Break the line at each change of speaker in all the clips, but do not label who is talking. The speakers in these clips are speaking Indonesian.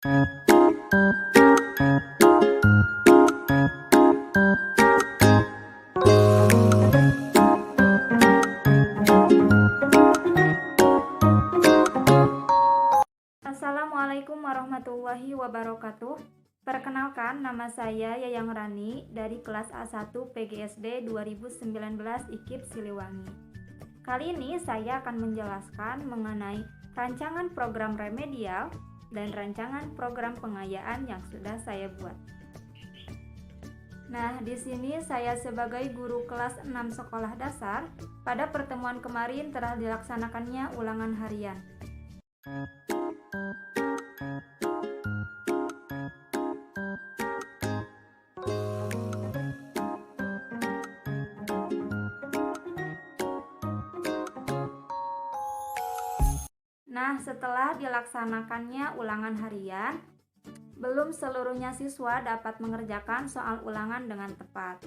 Assalamualaikum warahmatullahi wabarakatuh. Perkenalkan, nama saya Yayang Rani dari kelas A1 PGSD 2019 IKIP Siliwangi. Kali ini saya akan menjelaskan mengenai rancangan program remedial dan rancangan program pengayaan yang sudah saya buat. Nah, di sini saya sebagai guru kelas 6 sekolah dasar, pada pertemuan kemarin telah dilaksanakannya ulangan harian. Nah, setelah dilaksanakannya ulangan harian, belum seluruhnya siswa dapat mengerjakan soal ulangan dengan tepat.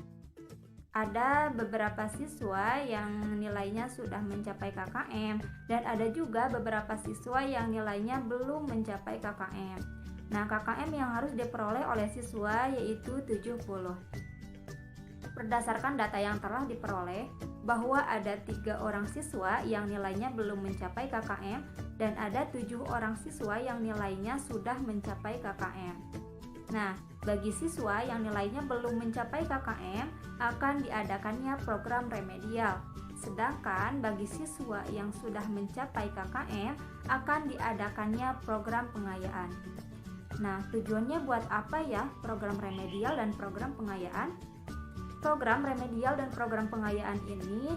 Ada beberapa siswa yang nilainya sudah mencapai KKM dan ada juga beberapa siswa yang nilainya belum mencapai KKM. Nah, KKM yang harus diperoleh oleh siswa yaitu 70. Berdasarkan data yang telah diperoleh, bahwa ada 3 orang siswa yang nilainya belum mencapai KKM dan ada 7 orang siswa yang nilainya sudah mencapai KKM. Nah, bagi siswa yang nilainya belum mencapai KKM akan diadakannya program remedial. Sedangkan bagi siswa yang sudah mencapai KKM akan diadakannya program pengayaan. Nah, tujuannya buat apa ya program remedial dan program pengayaan? Program remedial dan program pengayaan ini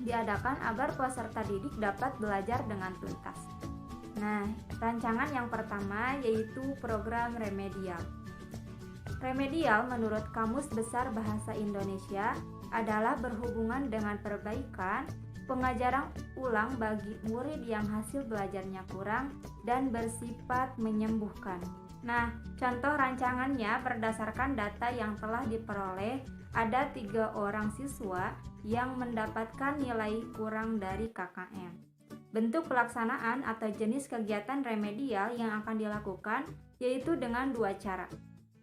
diadakan agar peserta didik dapat belajar dengan tuntas. Nah, rancangan yang pertama yaitu program remedial. Remedial menurut Kamus Besar Bahasa Indonesia adalah berhubungan dengan perbaikan, pengajaran ulang bagi murid yang hasil belajarnya kurang dan bersifat menyembuhkan. Nah, contoh rancangannya berdasarkan data yang telah diperoleh, ada 3 orang siswa yang mendapatkan nilai kurang dari KKM. Bentuk pelaksanaan atau jenis kegiatan remedial yang akan dilakukan yaitu dengan 2 cara.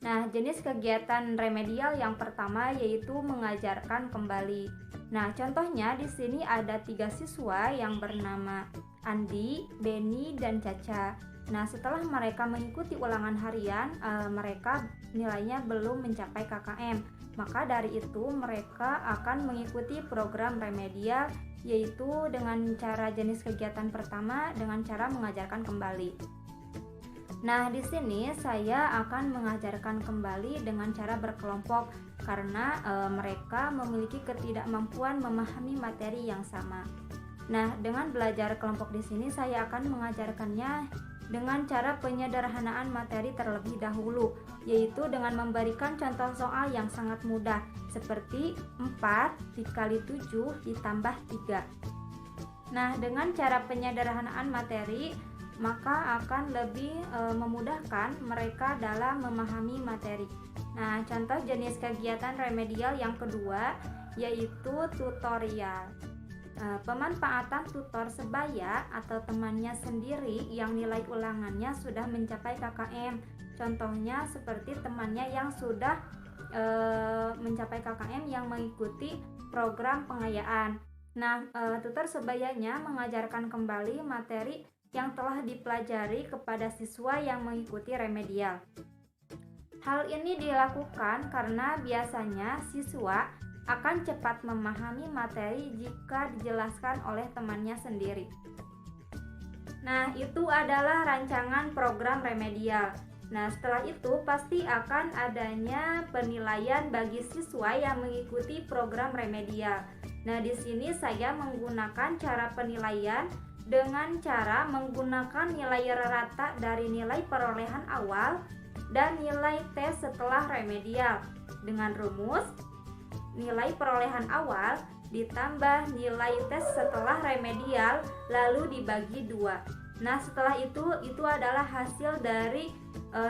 Nah, jenis kegiatan remedial yang pertama yaitu mengajarkan kembali. Nah, contohnya di sini ada 3 siswa yang bernama Andi, Beni, dan Caca. Nah, setelah mereka mengikuti ulangan harian, mereka nilainya belum mencapai KKM. Maka dari itu mereka akan mengikuti program remedial yaitu dengan cara jenis kegiatan pertama dengan cara mengajarkan kembali. Nah, di sini saya akan mengajarkan kembali dengan cara berkelompok karena mereka memiliki ketidakmampuan memahami materi yang sama. Nah, dengan belajar kelompok di sini saya akan mengajarkannya dengan cara penyederhanaan materi terlebih dahulu, yaitu dengan memberikan contoh soal yang sangat mudah, seperti 4 dikali 7 ditambah 3. Nah, dengan cara penyederhanaan materi, maka akan lebih memudahkan mereka dalam memahami materi. Nah, contoh jenis kegiatan remedial yang kedua, yaitu tutorial. Pemanfaatan tutor sebaya atau temannya sendiri yang nilai ulangannya sudah mencapai KKM. Contohnya seperti temannya yang sudah mencapai KKM yang mengikuti program pengayaan. Nah, tutor sebayanya mengajarkan kembali materi yang telah dipelajari kepada siswa yang mengikuti remedial. Hal ini dilakukan karena biasanya siswa akan cepat memahami materi jika dijelaskan oleh temannya sendiri. Nah, itu adalah rancangan program remedial. Nah, setelah itu pasti akan adanya penilaian bagi siswa yang mengikuti program remedial. Nah, di sini saya menggunakan cara penilaian dengan cara menggunakan nilai rata dari nilai perolehan awal dan nilai tes setelah remedial dengan rumus nilai perolehan awal ditambah nilai tes setelah remedial lalu dibagi 2. Nah, setelah itu adalah hasil dari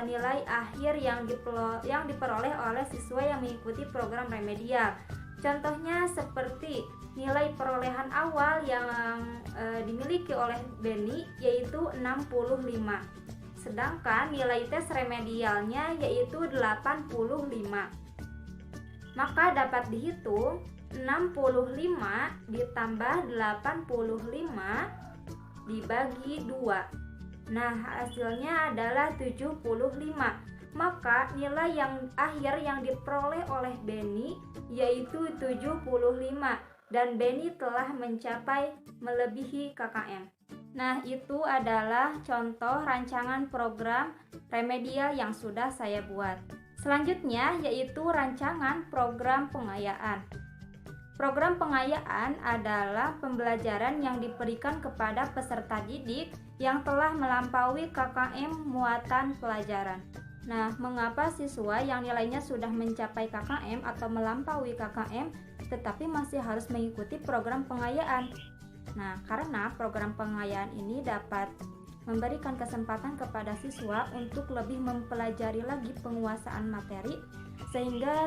nilai akhir yang diperoleh oleh siswa yang mengikuti program remedial. Contohnya seperti nilai perolehan awal yang dimiliki oleh Beni yaitu 65. Sedangkan nilai tes remedialnya yaitu 85. Maka dapat dihitung 65 ditambah 85 dibagi 2. Nah, hasilnya adalah 75. Maka nilai yang akhir yang diperoleh oleh Beni yaitu 75 dan Beni telah mencapai melebihi KKM. Nah, itu adalah contoh rancangan program remedial yang sudah saya buat. Selanjutnya yaitu rancangan program pengayaan. Program pengayaan adalah pembelajaran yang diberikan kepada peserta didik yang telah melampaui KKM muatan pelajaran. Nah, mengapa siswa yang nilainya sudah mencapai KKM atau melampaui KKM tetapi masih harus mengikuti program pengayaan? Nah, karena program pengayaan ini dapat memberikan kesempatan kepada siswa untuk lebih mempelajari lagi penguasaan materi sehingga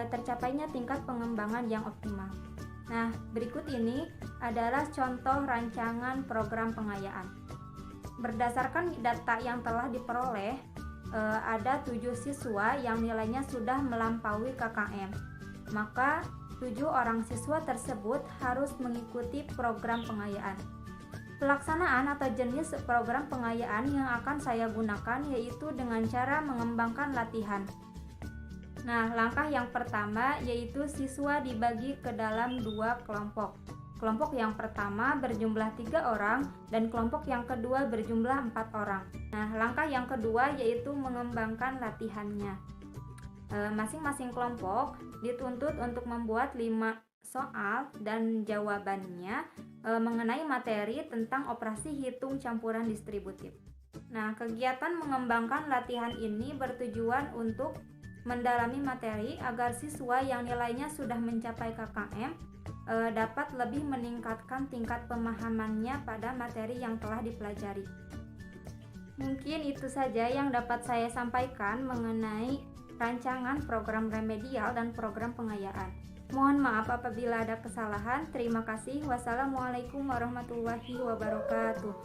tercapainya tingkat pengembangan yang optimal. Nah, berikut ini adalah contoh rancangan program pengayaan. Berdasarkan data yang telah diperoleh, ada 7 siswa yang nilainya sudah melampaui KKM. Maka 7 orang siswa tersebut harus mengikuti program pengayaan. Pelaksanaan atau jenis program pengayaan yang akan saya gunakan yaitu dengan cara mengembangkan latihan. Nah, langkah yang pertama yaitu siswa dibagi ke dalam 2 kelompok. Kelompok yang pertama berjumlah 3 orang dan kelompok yang kedua berjumlah 4 orang. Nah, langkah yang kedua yaitu mengembangkan latihannya. Masing-masing kelompok dituntut untuk membuat 5 soal dan jawabannya mengenai materi tentang operasi hitung campuran distributif. Nah, kegiatan mengembangkan latihan ini bertujuan untuk mendalami materi agar siswa yang nilainya sudah mencapai KKM dapat lebih meningkatkan tingkat pemahamannya pada materi yang telah dipelajari. Mungkin itu saja yang dapat saya sampaikan mengenai rancangan program remedial dan program pengayaan. Mohon maaf apabila ada kesalahan. Terima kasih. Wassalamualaikum warahmatullahi wabarakatuh.